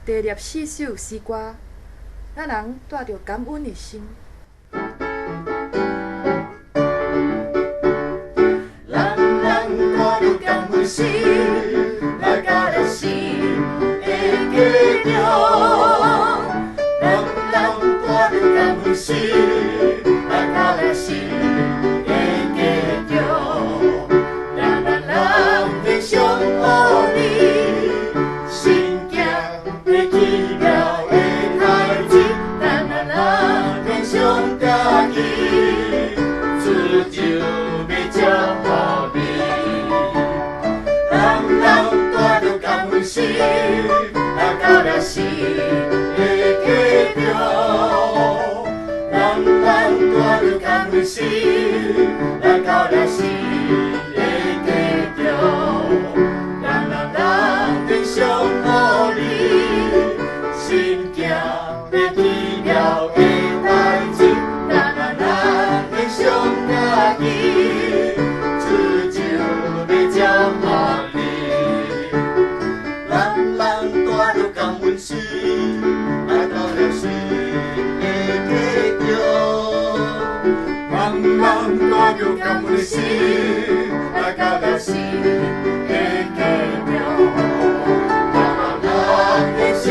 第4首诗歌，咱人带着感恩的心。人人带着感恩心，来到了神的家中。人人带着感恩心，来到了神的家中。让咱人分享互你，心境的奇妙的代志，让咱人分享家己，主就要照互你。人人带着感恩心，来到了神的家中。人人带着感恩心，来到了神的家中。让咱人分享互你，心境的奇妙的代志，让咱人分享家己，主就要照互你。人人带着感恩心，来到了神的家中。人人带着感恩心，来到了神的家中。让咱人分享